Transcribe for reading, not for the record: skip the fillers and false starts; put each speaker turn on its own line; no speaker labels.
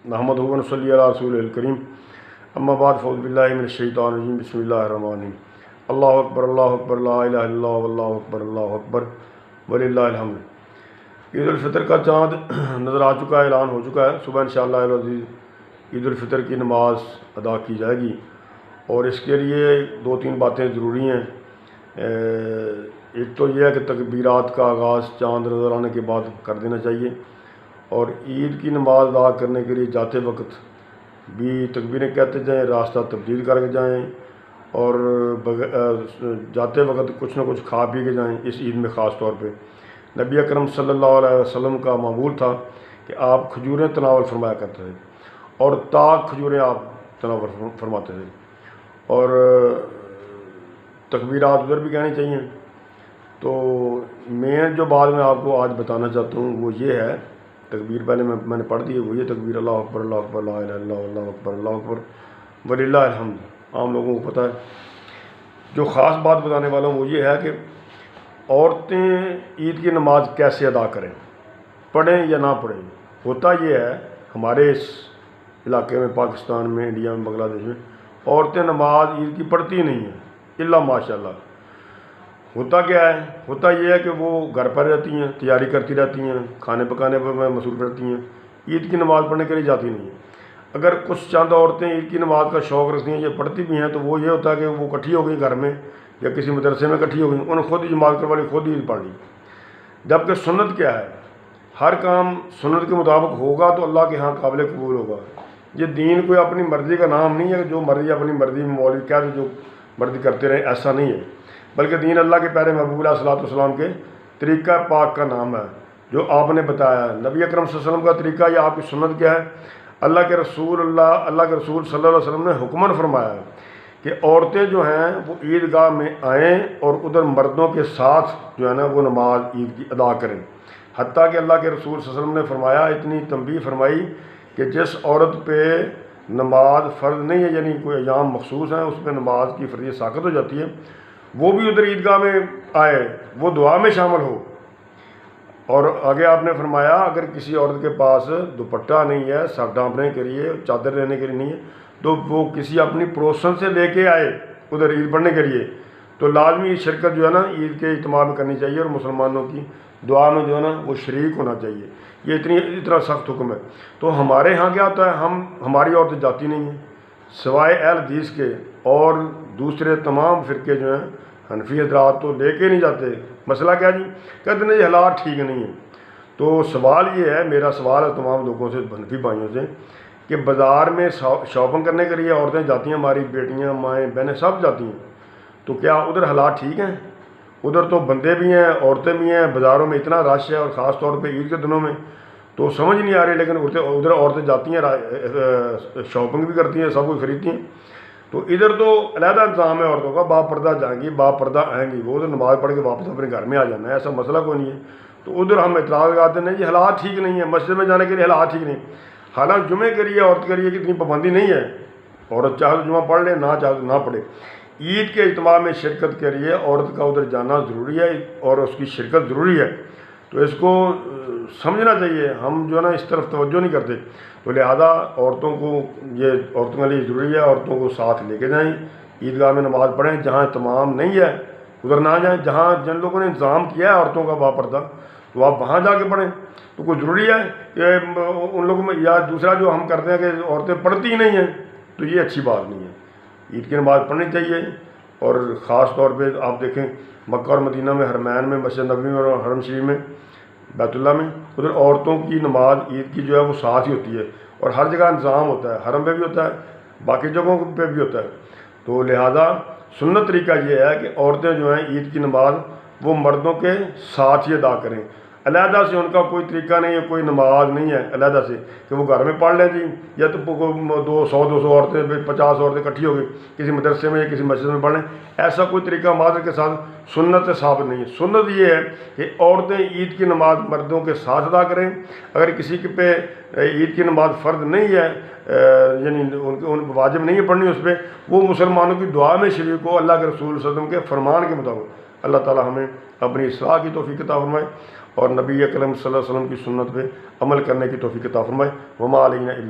नहमदुहु व नसल्ली अला रसूलिल करीम। अम्मा बाद फ़ऊज़ु बिल्लाहि मिनश शैतानिर रजीम। बिस्मिल्लाहिर रहमानिर रहीम। अल्लाहु अकबर, अल्लाहु अकबर, ला इलाहा इल्लल्लाह, वल्लाहु अकबर, अल्लाहु अकबर, वलिल्लाहिल हम्द। ईद उल फितर का चाँद नज़र आ चुका है, ऐलान हो चुका है। सुबह इंशाअल्लाह अज़ीज़ ईद उल फितर की नमाज़ अदा की जाएगी और इसके लिए दो तीन बातें ज़रूरी हैं। एक तो यह है कि तकबीरात का आगाज़ चाँद नज़र आने के बाद कर देना चाहिए और ईद की नमाज़ अदा करने के लिए जाते वक्त भी तकबीरें कहते जाएं, रास्ता तब्दील करके जाएं और जाते वक्त कुछ न कुछ खा पी के जाएं। इस ईद में ख़ास तौर पे नबी अकरम सल्लल्लाहु अलैहि वसल्लम का मामूल था कि आप खजूरें तनावल फरमाया करते थे और ताक खजूरें आप तनावल फरमाते थे और तकबीरात उधर भी कहनी चाहिए। तो मैं जो बात मैं आपको आज बताना चाहता हूँ वो ये है, तकबीर पहले मैंने पढ़ दी है, वो ये तकबीर अल्लाहु अकबर, अल्लाहु अकबर, ला इलाहा इल्लल्लाह, अल्लाहु अकबर, अल्लाहु अकबर, वलिल्लाहिल हम्द। आम लोगों को पता है। जो ख़ास बात बताने वाला हूँ वो ये है कि औरतें ईद की नमाज़ कैसे अदा करें, पढ़ें या ना पढ़ें। होता ये है हमारे इस इलाके में, पाकिस्तान में, इंडिया में, बांग्लादेश में औरतें नमाज ईद की पढ़ती नहीं हैं, इल्ला माशाअल्लाह। होता क्या है, होता ये है कि वो घर पर रहती हैं, तैयारी करती रहती हैं, खाने पकाने पर मसरूफ़ रहती हैं, ईद की नमाज़ पढ़ने के लिए जाती नहीं हैं। अगर कुछ चंद औरतें ईद की नमाज़ का शौक़ रखती हैं, ये पढ़ती भी हैं, तो वो ये होता है कि वो इकट्ठी हो गई घर में या किसी मदरसे में इकट्ठी हो गई, उन्होंने खुद ही जमात करवा ली, खुद ही ईद पढ़ ली। जबकि सुन्नत क्या है, हर काम सुन्नत के मुताबिक होगा तो अल्लाह के यहाँ काबिल कबूल होगा। ये दीन कोई अपनी मर्ज़ी का नाम नहीं है कि जो मर्ज़ी अपनी मर्ज़ी में मौलवी क्या जो मर्ज़ी करते रहें, ऐसा नहीं है। बल्कि दीन अल्लाह के प्यारे महबूब अलैहिस्सलाम के तरीक़ा पाक का नाम है जो आपने बताया है। नबी अकरम सल्लल्लाहु अलैहि वसल्लम का तरीक़ा या आपकी सुन्नत क्या है, अल्लाह के रसूल सल्लल्लाहु अलैहि वसल्लम ने हुक्मन फरमाया है कि औरतें जो हैं वो ईदगाह में आएँ और उधर मर्दों के साथ जो है ना वो नमाज ईद की अदा करें। हत्ता कि अल्लाह के रसूल सल्लल्लाहु अलैहि वसल्लम ने फरमाया, इतनी तंबीह फरमाई कि जिस औरत पे नमाज फ़र्ज़ नहीं है, यानी कोई अयाम मखसूस हैं, उस पर नमाज की फ़र्ज़ियत साक़ित हो जाती है, वो भी उधर ईदगाह में आए, वो दुआ में शामिल हो। और आगे आपने फरमाया अगर किसी औरत के पास दुपट्टा नहीं है, सर ढाँपने के लिए, चादर लेने के लिए नहीं है, तो वो किसी अपनी पड़ोसन से लेके आए उधर ईद पढ़ने के लिए, तो लाजमी शिरकत जो है ना ईद के इज्तिमा में करनी चाहिए और मुसलमानों की दुआ में जो है ना वो शरीक होना चाहिए। ये इतना सख्त हुक्म है। तो हमारे यहाँ क्या होता है, हमारी औरतें जाती नहीं हैं सिवाय अहल हदीस के, और दूसरे तमाम फ़िरके जो हैं हनफी हज़रात तो लेके नहीं जाते। मसला क्या जी, कहते नहीं हालात ठीक नहीं है। तो सवाल ये है, मेरा सवाल है तमाम लोगों से, हनफी भाइयों से, कि बाज़ार में शॉपिंग करने के लिए औरतें जाती हैं, हमारी बेटियां, माएँ, बहनें सब जाती हैं, तो क्या उधर हालात ठीक हैं? उधर तो बंदे भी हैं, औरतें भी हैं, बाज़ारों में इतना रश है और ख़ास तौर पे ईद के दिनों में तो समझ नहीं आ रही, लेकिन उधर औरतें जाती हैं, शॉपिंग भी करती हैं, सब कुछ खरीदती हैं। तो इधर तो अलहदा इंतज़ाम है औरतों का, बापर्दा जाएंगी, बापर्दा आएंगी, वो तो नमाज़ पढ़ के वापस अपने घर में आ जाना है, ऐसा मसला कोई नहीं है। तो उधर हम इतराज़ लगाते हैं जी हालात ठीक नहीं है, मस्जिद में जाने के लिए हालात ठीक नहीं। हालांकि जुमे के लिए औरत के लिए कितनी पाबंदी नहीं है, औरत चाहे तो जुमा पढ़ ले, ना चाहे तो ना पढ़े। ईद के इज्तिमा में शिरकत के लिए औरत का उधर जाना ज़रूरी है और उसकी शिरकत ज़रूरी है। तो इसको समझना चाहिए, हम जो है ना इस तरफ तवज्जो नहीं करते। तो लिहाजा औरतों के लिए ज़रूरी है, औरतों को साथ लेके जाएं, ईदगाह में नमाज़ पढ़ें। जहाँ तमाम नहीं है उधर ना जाएं, जहाँ जिन लोगों ने इंतज़ाम किया है औरतों का बापर्दा, तो आप वहाँ जाके पढ़ें। तो कोई ज़रूरी है कि उन लोगों में, या दूसरा जो हम करते हैं कि औरतें पढ़ती ही नहीं हैं, तो ये अच्छी बात नहीं है। ईद की नमाज़ पढ़नी चाहिए। और ख़ास तौर पे आप देखें मक्का और मदीना में, हरमैन में, मस्जिद नबवी में और हरम शरीफ में, बैतुल्लाह में, उधर औरतों की नमाज ईद की जो है वो साथ ही होती है और हर जगह इंतज़ाम होता है, हरम पे भी होता है, बाकी जगहों पे भी होता है। तो लिहाजा सुन्नत तरीका ये है कि औरतें जो हैं ईद की नमाज वो मर्दों के साथ ही अदा करें। अलहदा से उनका कोई तरीका नहीं है, कोई नमाज नहीं है अलहदा से कि वो घर में पढ़ लें जी, या तो 200 औरतें, 50 औरतें इकट्ठी हो गई किसी मदरसे में या किसी मस्जिद में पढ़ लें, ऐसा कोई तरीका मादर के साथ सुन्नत से साबित नहीं है। सुन्नत ये है कि औरतें ईद की नमाज मर्दों के साथ अदा करें। अगर किसी के पे ईद की नमाज फ़र्द नहीं है, यानी उन वाजिब नहीं है पढ़नी उस पर, वो मुसलमानों की दुआ में शरीक हो अल्लाह के रसूल सल्लल्लाहु अलैहि वसल्लम के फरमान के मुताबिक। अल्लाह ताला हमें अपनी इस्लाह की तौफीक अता फरमाए और नबी अकरम सल्लल्लाहु अलैहि वसल्लम की सुन्नत पे अमल करने की तौफीक अता फरमाए। वमा अलैना इल्ला